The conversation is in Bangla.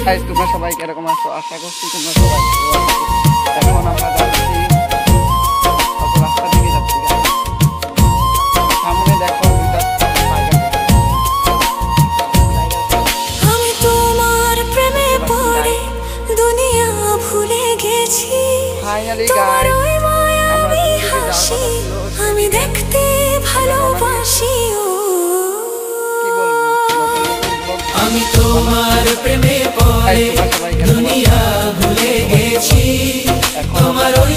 গাইস তোমরা সবাই কিরকম আছো? আশা করছি তোমরা সবাই ভালো আছো। এখন আমরা যাচ্ছি রাস্তা দিকে যাচ্ছি। সামনে দেখো আমি তোমার প্রেমে পড়ে দুনিয়া ভুলে গেছি। ফাইনালি গাইস আমি হাসি আমি দেখতে ভালোবাসি। আমি তোমার প্রেমে পড়ে দুনিয়া ভুলে গেছি। তোমার ওই